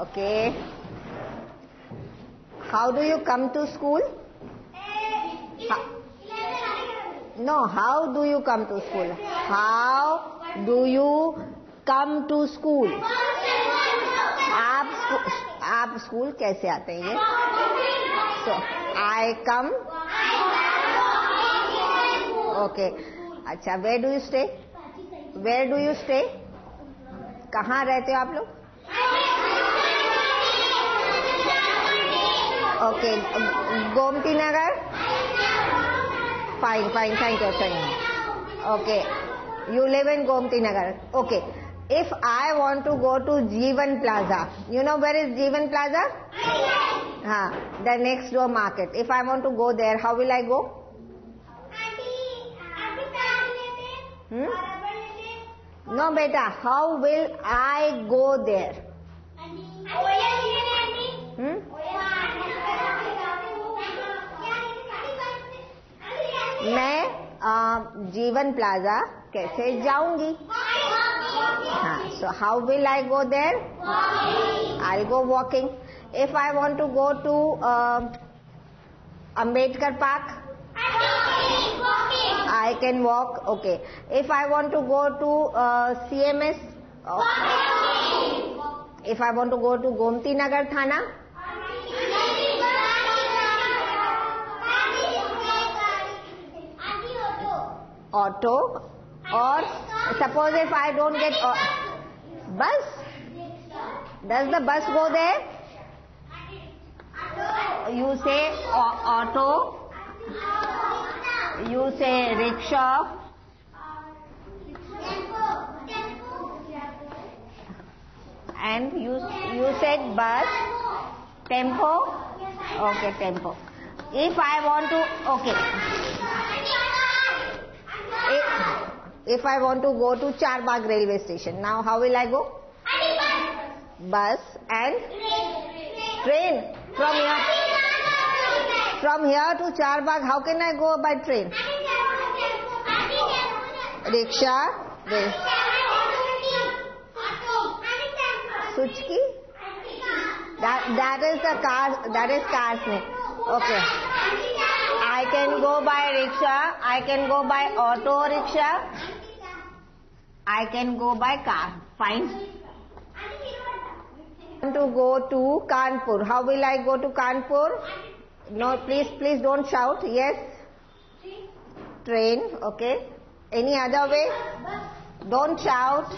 Okay. How do you come to school? No, how do you come to school? How do you come to school? आप school कैसे आते हैं ये? So, I come. Okay. अच्छा, where do you stay? Where do you stay? कहाँ रहते हो आप लोग? Okay. Gomti Nagar? Fine, thank you. Okay. You live in Gomti Nagar. Okay. If I want to go to Jeevan Plaza, you know where is Jeevan Plaza? The next door market. If I want to go there, how will I go? No, beta. How will I go there? मैं जीवन plaza कैसे जाऊंगी? So how will I go there? I'll go walking. If I want to go to Ambedkar Park, I can walk. Okay. If I want to go to CMS, if I want to go to Gomti Nagar Thana, auto, or suppose if I don't get bus, does the bus go there? You say auto, you say rickshaw, and you said bus, tempo. Okay, tempo. If I want to, okay. If I want to go to Charbagh railway station, now how will I go? Bus and train. From here to Charbagh, how can I go by train? Rickshaw, Suchki. That is the car. That is car's name. Okay. I can go by rickshaw. I can go by auto rickshaw. I can go by car. Fine. I want to go to Kanpur. How will I go to Kanpur? No, please don't shout. Yes. Train. Okay. Any other way? Don't shout.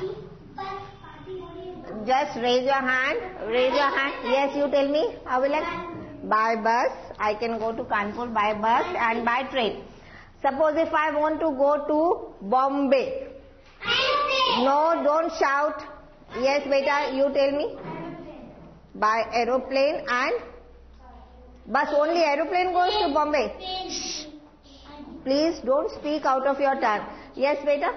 Just raise your hand. Yes, you tell me. How will I? By bus. I can go to Kanpur by bus and by train. Suppose if I want to go to Bombay. No, don't shout. Yes, beta, you tell me. By aeroplane and bus. Only aeroplane goes to Bombay. Shh. Please don't speak out of your tongue. Yes, beta?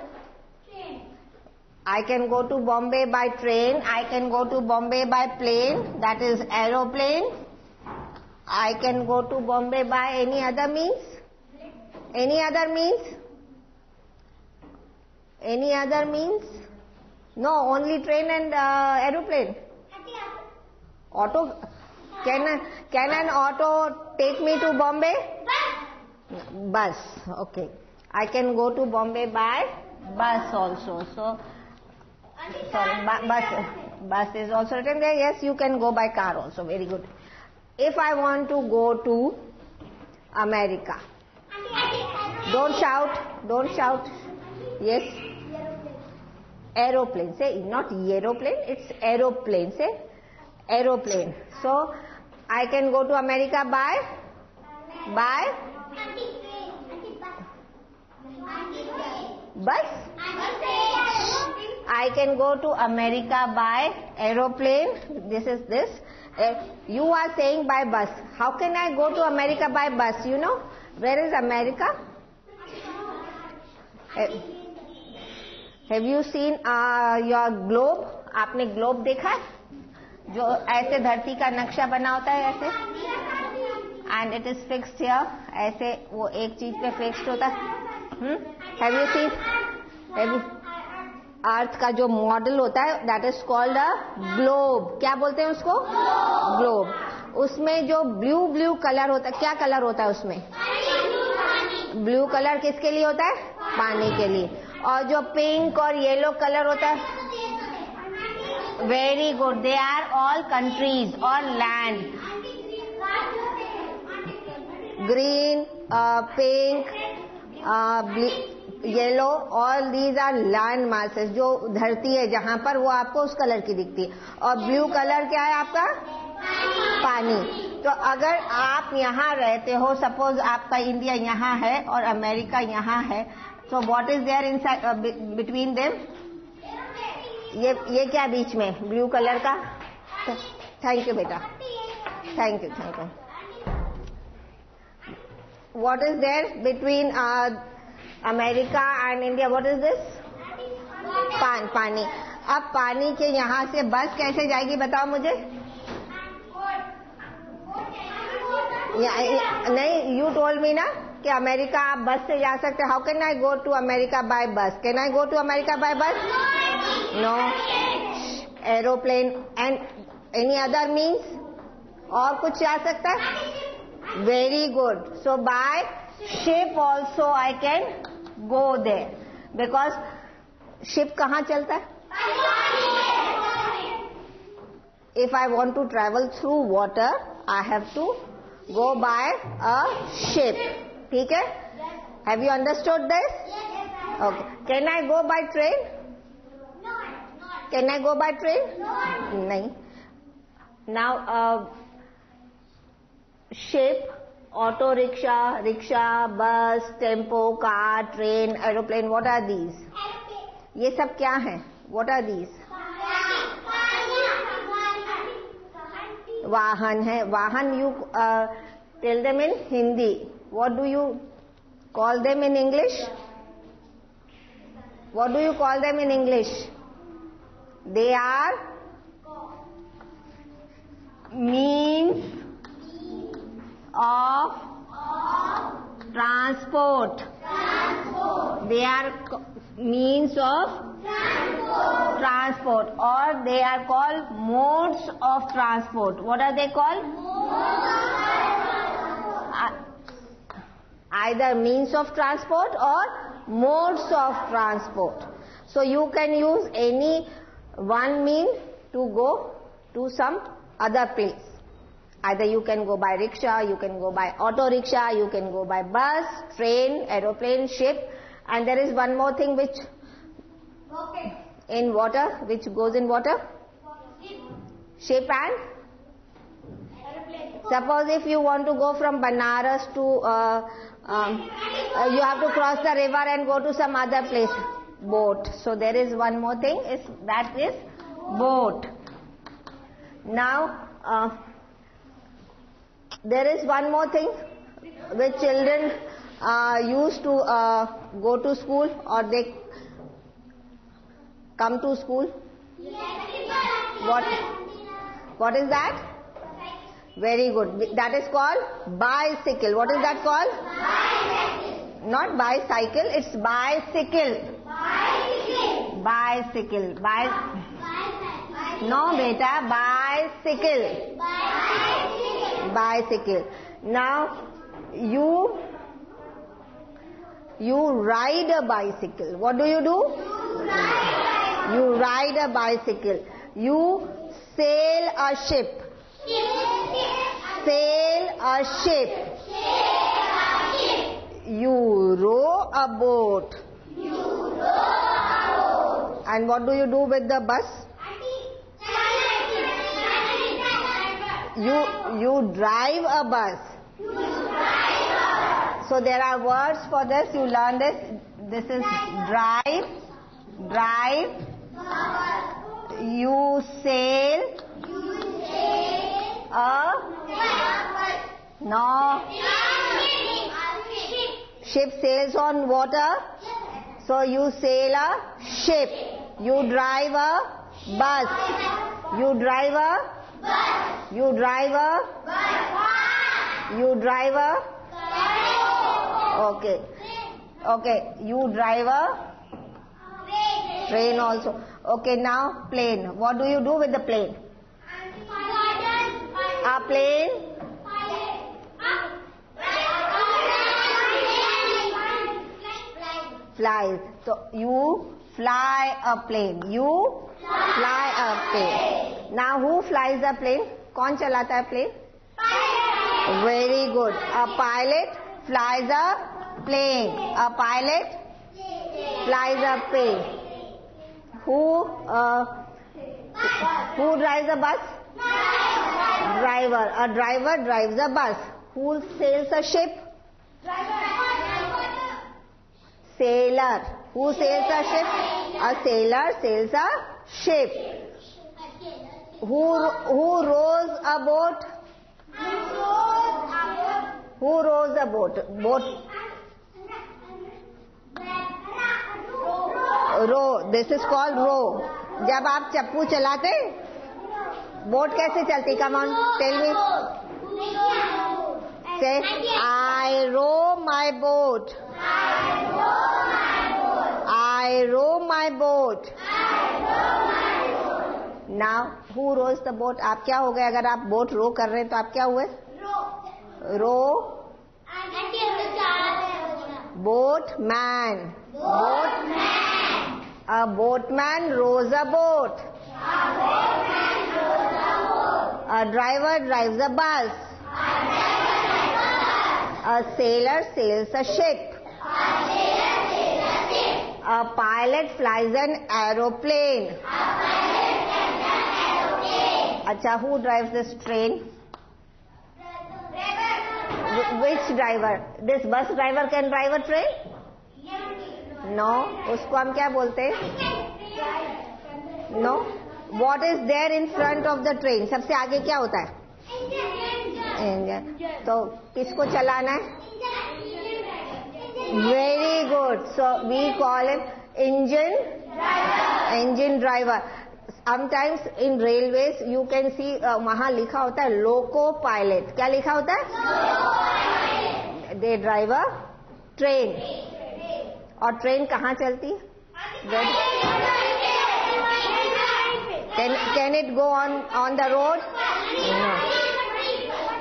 I can go to Bombay by train. I can go to Bombay by plane. That is aeroplane. I can go to Bombay by any other means. Any other means? Any other means? No, only train and aeroplane. Auto? Can an auto take me to Bombay? Bus. Okay. I can go to Bombay by bus also. So, sorry, bus is also written there. Yes, you can go by car also. Very good. If I want to go to America. Don't shout. Yes. Aeroplane. Say not aeroplane, it's aeroplane. Say aeroplane. So I can go to America by bus. I can go to America by aeroplane. This is this. You are saying by bus. How can I go to America by bus? You know where is America? Have you seen your globe? आपने globe देखा है? जो ऐसे धरती का नक्शा बना होता है ऐसे, and it is fixed here. ऐसे वो एक चीज पे fixed होता है. Have you seen? अर्थ का जो मॉडल होता है that is called a globe. क्या बोलते हैं उसको? ग्लोब. उसमें जो ब्लू ब्लू कलर होता है, क्या कलर होता है उसमें? ब्लू कलर किसके लिए होता है? पानी के लिए. और जो पिंक और येलो कलर होता है, very good, they are all countries और land. Green, pink, yellow, all these are land masses. जो धरती है जहां पर, वो आपको उस कलर की दिखती है. और ब्लू कलर क्या है आपका? पानी. तो अगर आप यहाँ रहते हो, सपोज आपका इंडिया यहाँ है और अमेरिका यहाँ है, so what is there inside between them? ये क्या बीच में ब्लू कलर का? थैंक यू बेटा, thank you. What is there between America and India? What is this? पानी. अब पानी के यहाँ से बस कैसे जाएगी बताओ मुझे? नहीं, यू टोल्ड मी ना कि अमेरिका आप बस से जा सकते. How can I go to America by bus? Can I go to America by bus? No. Aeroplane and any other means? और कुछ जा सकता है? Very good. So by ship also I can go there, because ship कहाँ चलता है? If I want to travel through water I have to go by a ship. ठीक है? Have you understood this? Okay. Can I go by train? Can I go by train? नहीं. Now ship, auto rickshaw, bus, tempo, car, train, aeroplane, what are these? ये सब क्या हैं? What are these? वाहन है. वाहन you tell them in Hindi. What do you call them in English? What do you call them in English? They are means of transport. They are means of transport, or they are called modes of transport. What are they called? Either means of transport or modes of transport. So you can use any one mean to go to some other place. Either you can go by rickshaw, you can go by auto rickshaw, you can go by bus, train, aeroplane, ship, and there is one more thing which in water, which goes in water. Ship and suppose if you want to go from Banaras to you have to cross the river and go to some other place. Boat. So there is one more thing, that is boat. Now there is one more thing which children used to go to school, or they come to school. What is that? Very good. That is called bicycle. What is that called? Bicycle. Not bicycle, it's bicycle. Bicycle. No beta, bicycle. Bicycle. Now you ride a bicycle. What do? You ride a bicycle. You sail a ship. Sail a ship. You row a boat. And what do you do with the bus? You drive a bus. So there are words for this. You learn this. This is drive. You sail. No. Ship sails on water. So you sail a ship. You drive a bus. You drive a Okay. You drive a Train also. Okay, now plane. What do you do with the plane? A plane flies. So you fly a plane. You fly a plane. Now who flies a plane? कौन चलाता है plane? Very good. A pilot flies a plane. A pilot flies a plane. Who drives a bus? Driver. A driver drives a bus. Who sails a ship? Sailor. Who sails a ship? A sailor sails a ship. Who rows a boat? Who rows a boat? Row. This is called row. जब आप चप्पू चलाते boat कैसे चलती? Come on, tell me. Say, I row my boat. I row my boat. Now, who rows the boat? आप क्या हो गए अगर आप बोट रो कर रहे हैं तो आप क्या हुए? रो. Boatman. A boatman rows a boat. A driver drives a bus. A sailor sails a ship. A pilot flies an aeroplane. Acha, who drives this train? Which driver? This bus driver can drive a train? No. उसको हम क्या बोलते हैं? No. What is there in front of the train? सबसे आगे क्या होता है? Engine. तो किसको चलाना है? Very good. So we call him engine driver. Sometimes in railways you can see वहाँ लिखा होता है loco pilot. क्या लिखा होता है? They drive a train. और ट्रेन कहाँ चलती? Can it go on the road? No.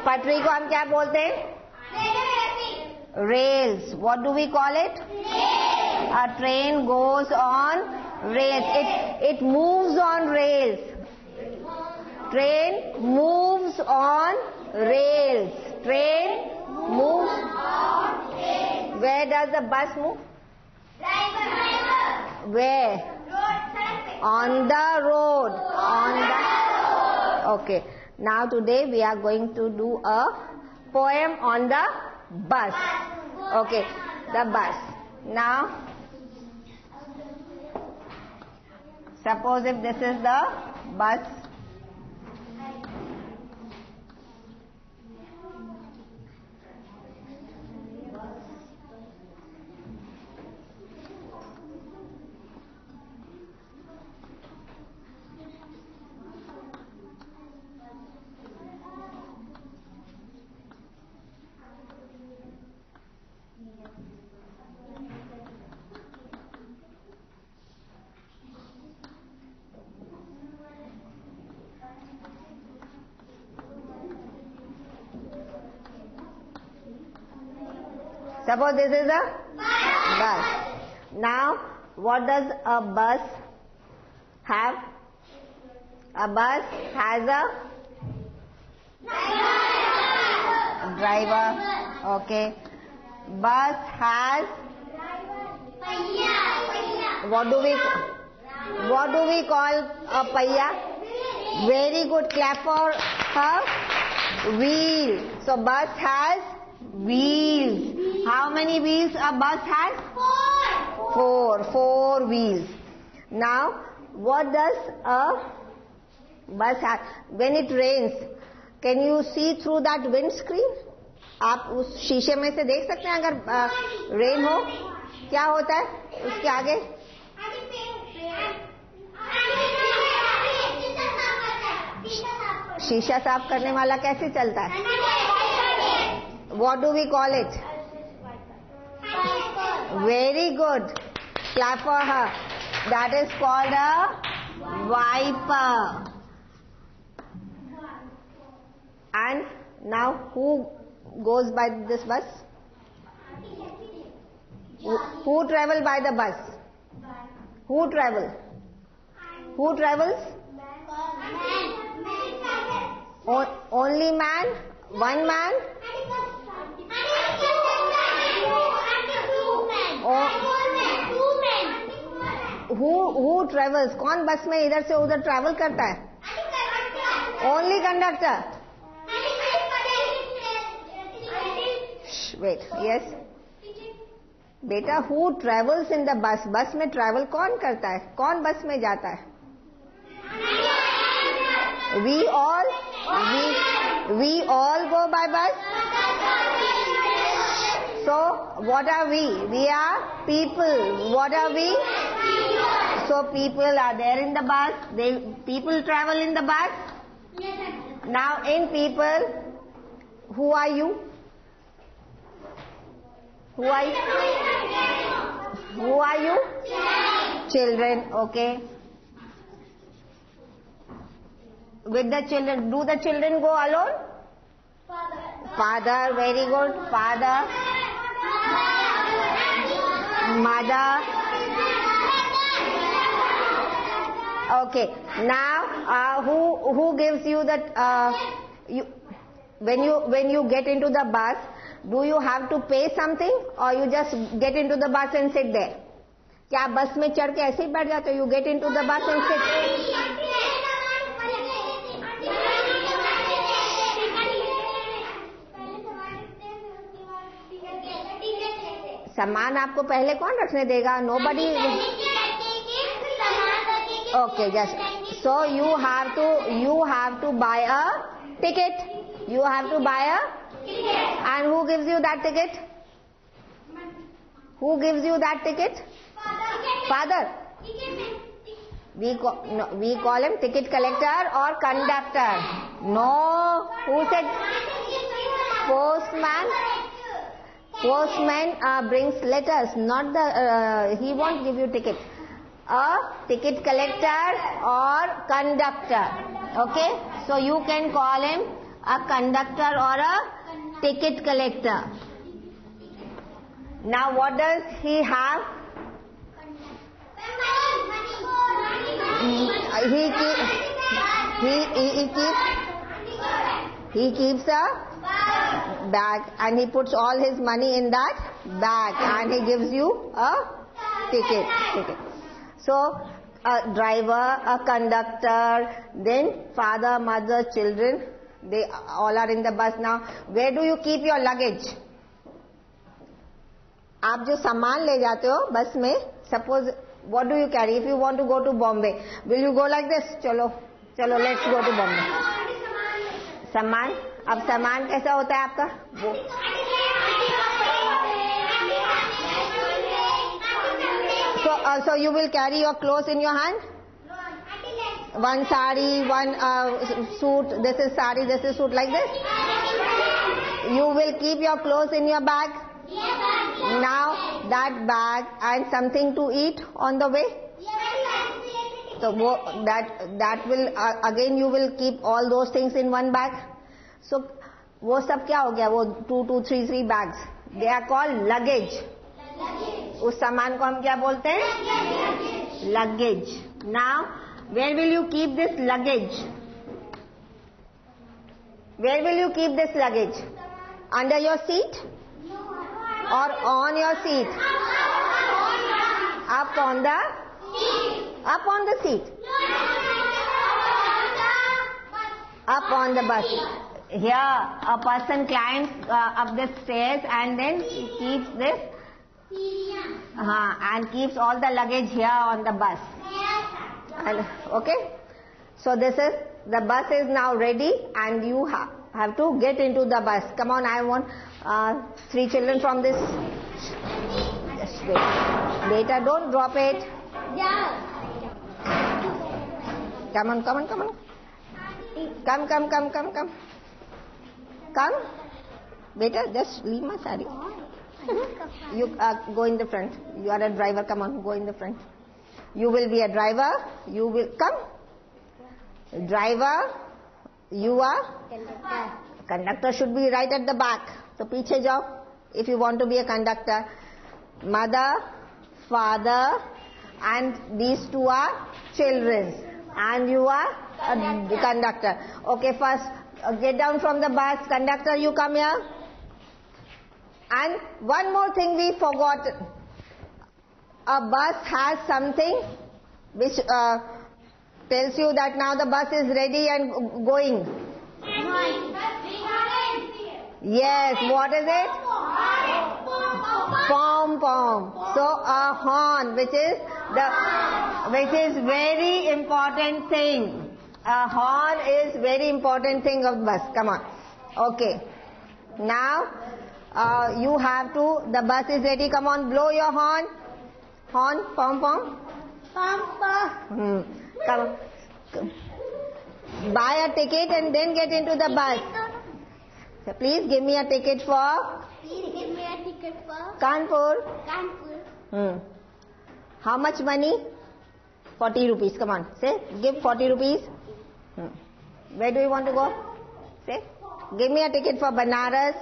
पटरी को हम क्या बोलते हैं? Rails. What do we call it? A train goes on rails. It moves on rails. Train moves on rails. Train moves. Where does the bus move? Where? On the road. Okay. Now today we are going to do a poem on the bus. Okay. The bus. Now, suppose if this is the bus. Suppose this is a bus. Now, what does a bus have? A bus has a driver. Okay. Bus has. What do we call a paiya? Very good. Clap for her. Wheel. So bus has wheels. How many wheels a bus has? Four wheels. Now, what does a bus have? When it rains, can you see through that windscreen? आप उस शीशे में से देख सकते हैं अगर rain हो? क्या होता है उसके आगे? शीशा साफ करने वाला कैसे चलता है? What do we call it? Very good. Clap for her. That is called a wiper. And now who goes by this bus? Who travel by the bus? Who travel? Who travels? Only man? One man? Who travels? कौन बस में इधर से उधर travel करता है? Only conductor. Wait, yes. बेटा, who travels in the bus? बस में ट्रैवल कौन करता है? कौन बस में जाता है? We all go by bus. So what are we? We are people. What are we? So people are there in the bus. People travel in the bus. Now in people, who are you? Who are you? Who are you? Children. Okay. With the children, do the children go alone? Father, very good. Father, mother. Okay. Now, who gives you that? When you get into the bus, do you have to pay something, or you just get into the bus and sit there? क्या आप बस में चढ़ के ऐसे ही बैठ जाते हो? You get into the bus and sit. सामान आपको पहले कौन रखने देगा? Nobody. Okay, yes. So you have to buy a ticket. You have to buy a. And who gives you that ticket? Who gives you that ticket? Father. We call him ticket collector or conductor. No. Who said? Postman. Postman brings letters, not the. He won't give you ticket. A ticket collector or conductor. Okay. So you can call him a conductor or a ticket collector. Now what does he have? He keeps a bag and he puts all his money in that bag and he gives you a ticket. So a driver, a conductor, then father, mother, children, they all are in the bus. Now where do you keep your luggage? आप जो सामान ले जाते हो बस में, suppose what do you carry? If you want to go to Bombay, will you go like this? चलो let's go to Bombay. सामान, अब सामान कैसा होता है आपका? वो so you will carry your clothes in your hand? One sari, one suit, this is sari, this is suit, like this? You will keep your clothes in your bag? Now that bag and something to eat on the way? So that will again you will keep all those things in one bag. So वो सब क्या हो गया? वो 2, 3 bags. They are called luggage. उस सामान को हम क्या बोलते हैं? Luggage. Now where will you keep this luggage? Where will you keep this luggage? Under your seat? Or on your seat? Up on the seat. Up on the bus. Here a person climbs up the stairs and then keeps this and keeps all the luggage here on the bus. And, okay, so this is the bus is now ready and you have to get into the bus. Come on, I want 3 children from this. Just wait. Beta, don't drop it. Come on. Come. Beta, just leave my sari. You go in the front. You are a driver. Come on, go in the front. You will be a driver. You will come. Driver. You are Conductor. conductor. Should be right at the back. So पीछे जाओ. If you want to be a conductor. Mother, father, and these two are children, and you are a conductor. Okay, first get down from the bus. Conductor, you come here. And one more thing we forgot. A bus has something which tells you that now the bus is ready and going. Yes, what is it? Pom pom. So a horn, which is very important thing. A horn is very important thing of bus. Come on. Okay. Now you have to. The bus is ready. Come on, blow your horn. Horn, pom pom. Pom pom. Come. Buy a ticket and then get into the bus. So please give me a ticket for. Please give me a ticket for Kanpur. Kanpur. How much money? 40 rupees. Come on. Say, give 40 rupees. Where do you want to go? Say, give me a ticket for Banaras.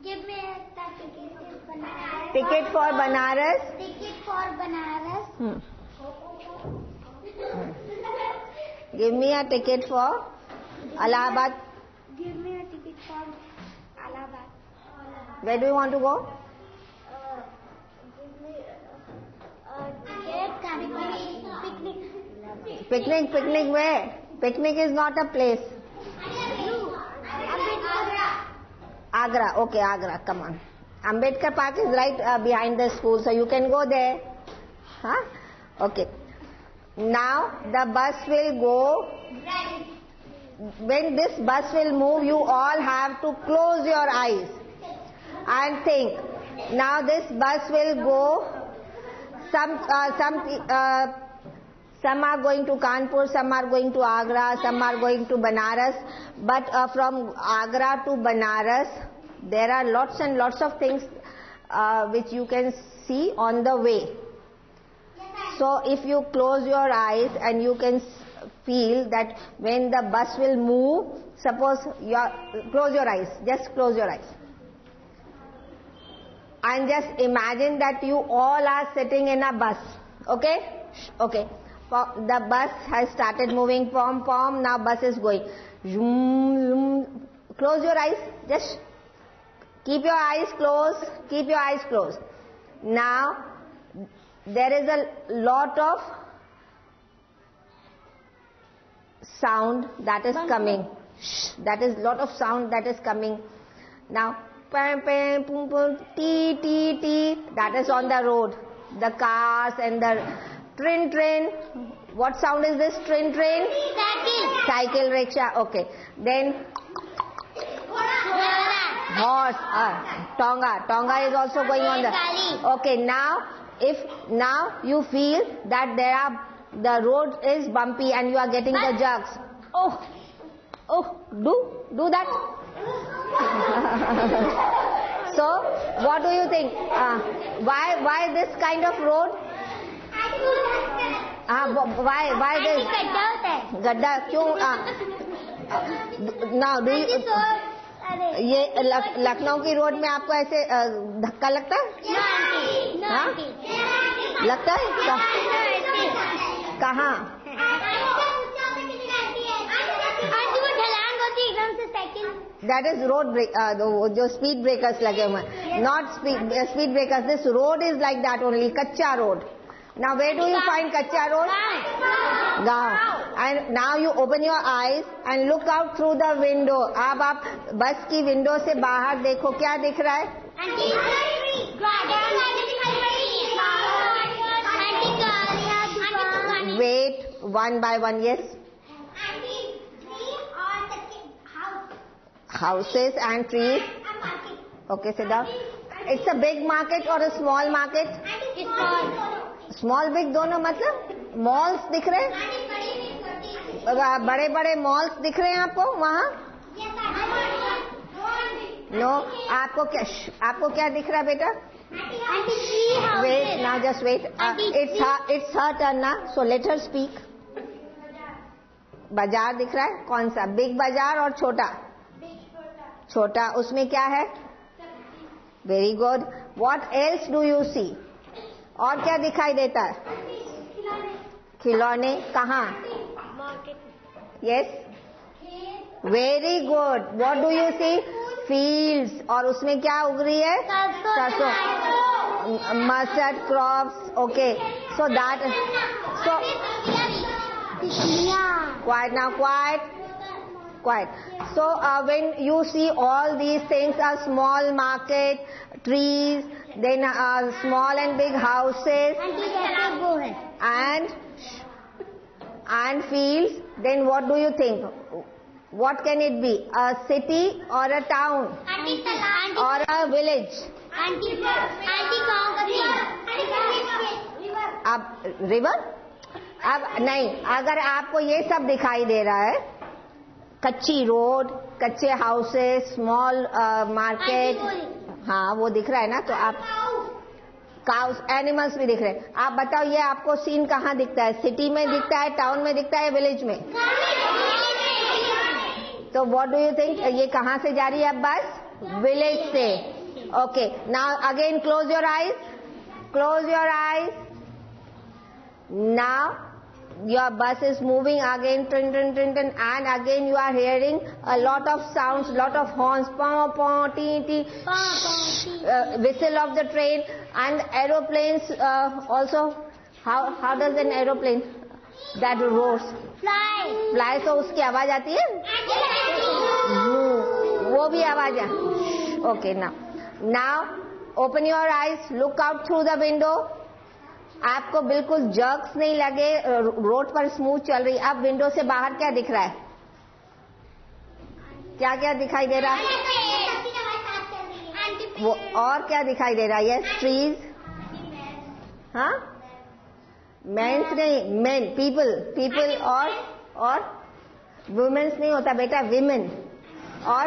Give me a ticket for Banaras. Ticket for Banaras. Ticket for Banaras. Give me a ticket for Allahabad. Give me a ticket for Allahabad. Where do you want to go? Give me a ticket. Picnic. Picnic where? Picnic is not a place. Agra. Okay, Agra. Come on. Ambedkar Park is right behind the school, so you can go there. Huh? Okay. Now the bus will go. When this bus will move, you all have to close your eyes and think. Now this bus will go. Some are going to Kanpur, some are going to Agra, some are going to Banaras. But from Agra to Banaras, there are lots and lots of things which you can see on the way. So if you close your eyes and you can feel that when the bus will move, suppose close your eyes, just close your eyes. And just imagine that you all are sitting in a bus. Okay? Okay. The bus has started moving, pom pom, now bus is going. Zoom, zoom. Close your eyes. Just keep your eyes closed. Keep your eyes closed. Now, there is a lot of sound that is coming. That is lot of sound that is coming. Now, pam, pam, pum, pum, tee, tee, tee. That is on the road. The cars and the train. What sound is this? Train. Cycle, rickshaw. Okay. Then horse. Tonga is also going on the. Okay. Now you feel that the road is bumpy and you are getting the jerks. Oh, do that. So, what do you think? Why this kind of road? Why this? Gadda. क्यों? Now, do you? ये लखनऊ की road में आपको ऐसे धक्का लगता है? हाँ? लगता है? कहाँ? That is road break. जो speed breakers लगे हुए हैं. Not speed breakers. This road is like that only. कच्चा road. Now where do you find कच्चा road? Gaon. And now you open your eyes and look out through the window. अब आप बस की window से बाहर देखो, क्या दिख रहा है? Wait, one by one. Yes. Houses and trees. Okay, sit down. It's a big market or a small market? Small, big दोनों मतलब malls दिख रहे हैं? बड़े बड़े malls दिख रहे हैं आपको वहाँ? No, आपको क्या दिख रहा है बेटा? Wait, now just wait. It's her turn now. So let her speak. बाजार दिख रहा है, कौन सा? बिग बाजार और छोटा? छोटा. उसमें क्या है? Very good. What else do you see? और क्या दिखाई देता है? खिलौने. कहाँ? Yes. Very good. What do you see? Fields. और उसमें क्या उग रही है? सरसों. Mustard crops. Okay. So that. So. Quiet now. Quiet. So when you see all these things, a small market, trees, then small and big houses, and fields, then what do you think? What can it be? A city or a town? Or a village? अब river? अब नहीं, अगर आपको ये सब दिखाई दे रहा है, कच्ची रोड, कच्चे हाउसेस, स्मॉल मार्केट, हाँ वो दिख रहा है ना, तो आप काउस, एनिमल्स भी दिख रहे हैं. आप बताओ ये आपको सीन कहाँ दिखता है? सिटी में दिखता है, टाउन में दिखता है, विलेज में? तो व्हाट डू यू थिंक? ये कहाँ से जा रही है अब बस? विलेज से. Okay. Now again close your eyes. Close your eyes. Now your bus is moving again, trin, trin, trin, trin, and again you are hearing a lot of sounds, lot of horns, pom, pom, tee, tee, whistle of the train, and aeroplanes also. How does an aeroplane that roars? Fly. तो उसकी आवाज आती है? वो भी आवाज है. Okay, now open your eyes, look out through the window. आपको बिल्कुल जर्क्स नहीं लगे, रोड पर स्मूथ चल रही. अब विंडो से बाहर क्या दिख रहा है? क्या क्या दिखाई दे रहा है? वो और क्या दिखाई दे रहा है? Yes, trees. हाँ, मेंस नहीं, मेन, पीपल और वुमेन्स नहीं होता बेटा, विमेन. और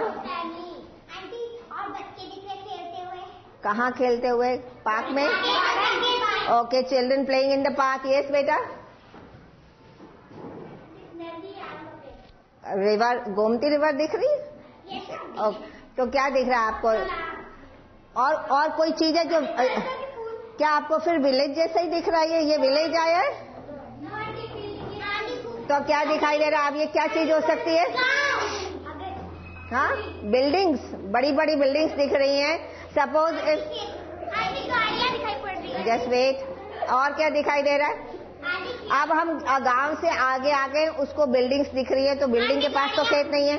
कहाँ खेलते हुए? पार्क में. Okay, children playing in the park. Yes बेटा. रिवर, गोमती रिवर दिख रही है? ओके, तो क्या दिख रहा है आपको? और कोई चीज है जो, क्या आपको फिर विलेज जैसा ही दिख रहा है? ये विलेज आया है, तो क्या दिखाई दे रहा है? अब ये क्या चीज हो सकती है? हाँ, बिल्डिंग्स, बड़ी बड़ी बिल्डिंग्स दिख रही हैं. Suppose if, just wait. और क्या दिखाई दे रहा है? अब हम गांव से आगे उसको बिल्डिंग्स दिख रही है, तो बिल्डिंग के पास तो खेत नहीं है,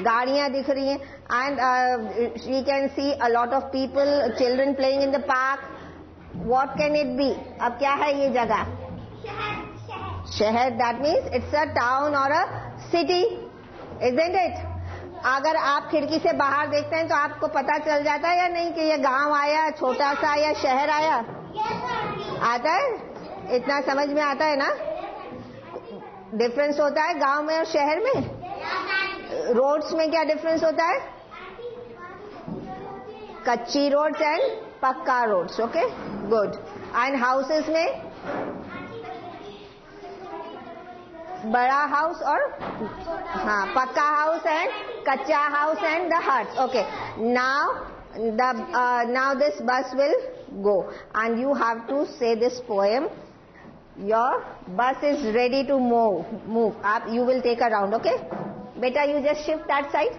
गाड़ियां दिख रही हैं. And she can see a lot of people, children playing in the park. What can it be? अब क्या है ये जगह? शहर. That means it's a town और अ सिटी, इजंट इट? अगर आप खिड़की से बाहर देखते हैं तो आपको पता चल जाता है या नहीं कि ये गांव आया, छोटा सा, या शहर आया? आता है? इतना समझ में आता है ना? डिफरेंस होता है गांव में और शहर में. रोड्स में क्या डिफरेंस होता है? कच्ची रोड्स एंड पक्का roads. Okay, good. And houses में बड़ा हाउस और, हाँ, पक्का हाउस एंड कच्चा house and the huts. Okay, now this bus will go and you have to say this poem. Your bus is ready to move. You will take a round. Okay, beta, you just shift that side.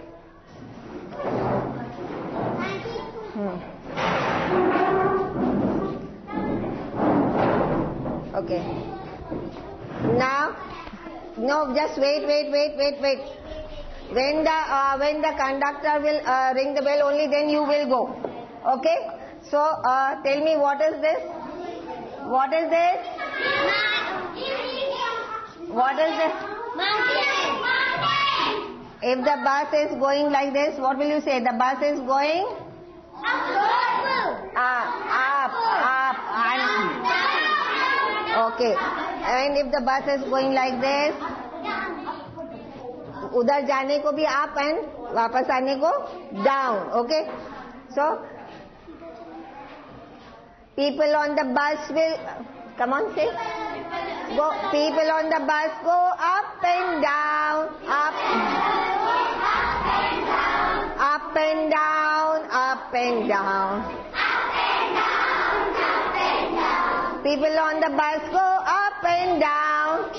Okay, now, no, just wait. When the conductor will ring the bell, only then you will go. Okay, so tell me, what is this? What is this? If the bus is going like this, what will you say? The bus is going up. Okay, and if the bus is going like this, उधर जाने को भी up and वापस आने को down. Okay, so People on the bus will, come on, say. Go. People on the bus go up and down, up and down, up and down. People on the bus go up and down,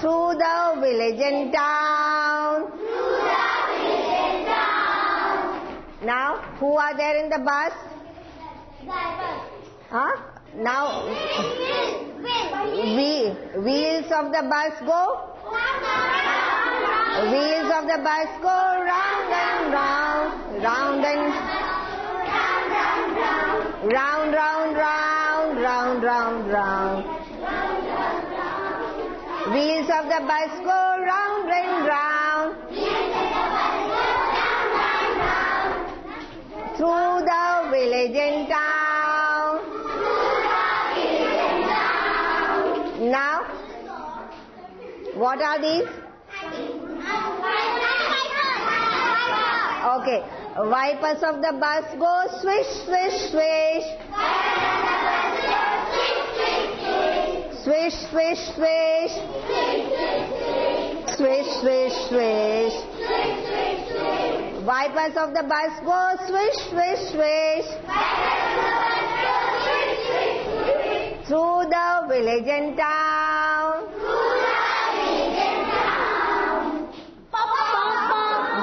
through the village and town. Now, who are there in the bus? Huh? Now, wheels of the bus go? Wheels of the bus go round and round, round and round, round, round, round, round, round. Wheels of the bus go round and round, through the village and town. Now, what are these? Okay, wipers of the bus go swish, swish, swish. Swish, swish, swish. Swish, swish, swish. Wipers of the bus go swish, swish, swish. Through the village and town.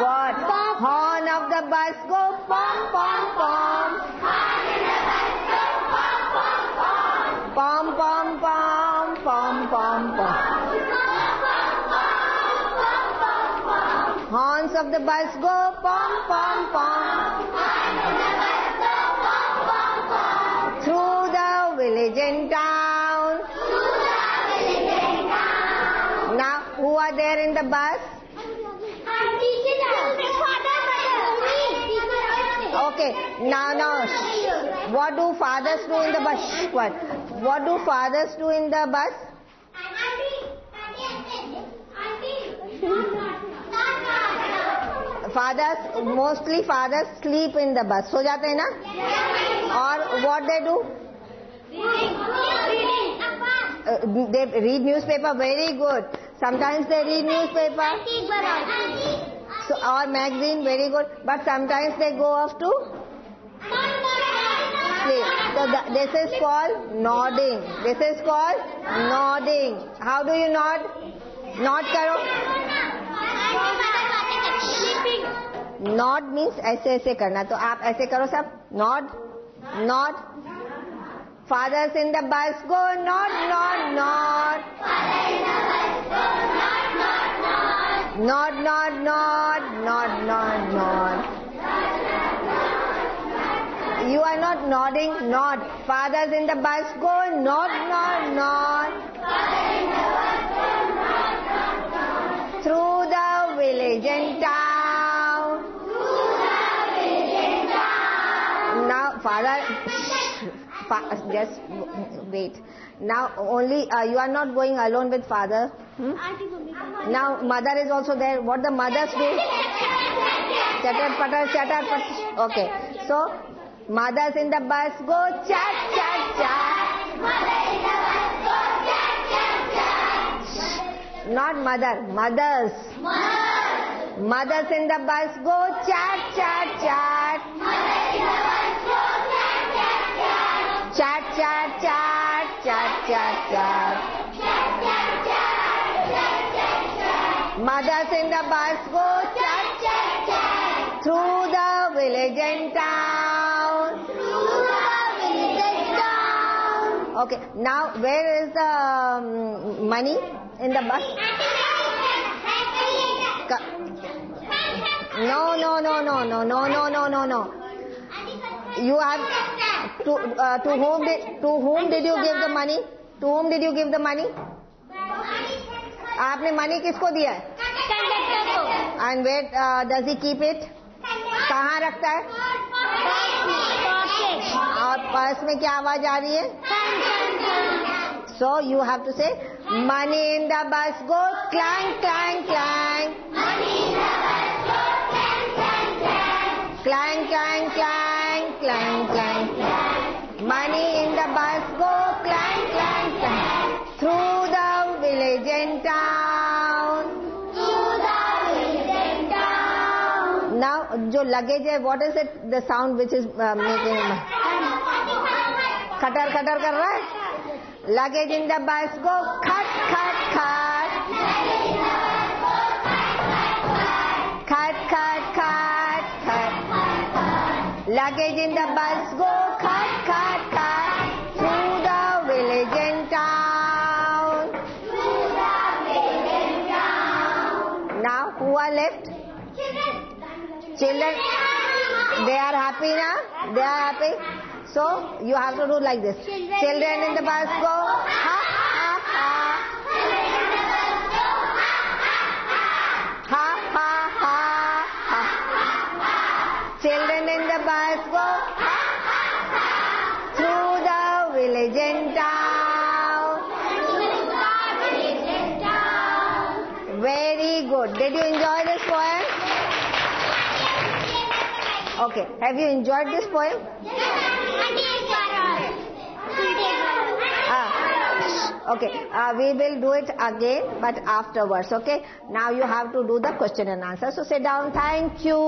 What? Horn of the bus go pom, pom, pom. Pom, pom, pom, pom, pom, pom. Horns of the bus go pom, pom, pom. Through the village and town. Now, who are there in the bus? Okay, now, what do fathers do in the bus? What do fathers do in the bus? Mostly fathers sleep in the bus. सो जाते हैं ना? और what they do? They read newspaper. Very good. Sometimes they read newspaper. So, or magazine. Very good. But sometimes they go off to sleep. So this is called nodding. This is called nodding. How do you nod? Nod करो. Nod means ऐसे ऐसे करना. तो आप ऐसे करो सब. Nod, nod. Fathers in the bus go nod, nod, nod. Nod, nod, nod, nod, nod, nod. You are not nodding, nod. Fathers in the bus go nod, nod, nod. Through the village and town. Now, father, just wait. Now, only you are not going alone with father. Now, mother is also there. What the mothers do? Chatter, patter, chatter, patter. Okay. So, mothers in the bus go chat, chat, chat. Not mother, mothers. Mothers in the bus go chat, chat, chat. Chat, chat, chat, chat, chat, chat. Mothers in the bus go chat, chat, chat. Through the village and town. Okay, now where is the money in the bus? No. You have to whom did you give the money? To whom did you give the money? आपने money किसको दिया है? And where does he keep it? कहाँ रखता है? और purse में क्या आवाज आ रही है? So you have to say money in the bus go clang, clang, clang. Clang, clang, clang, clang, village and town. Now, जो luggage है, what is it? The sound which is making खटर खटर कर रहा है. Luggage in the bus go खट खट खट. खट खट खट खट. Luggage in the bus go खट खट खट through the village and town. Now, who are left? Children, they are happy now? They are happy? So, you have to do like this. Children in the bus go, ha, ha, ha. Ha, ha, ha, ha. Children in the bus go, ha, ha, ha. Through the village and town. Very good. Did you enjoy this poem? Okay. Have you enjoyed this poem? Okay. We will do it again, but afterwards. Okay. Now you have to do the question and answer. So sit down. Thank you.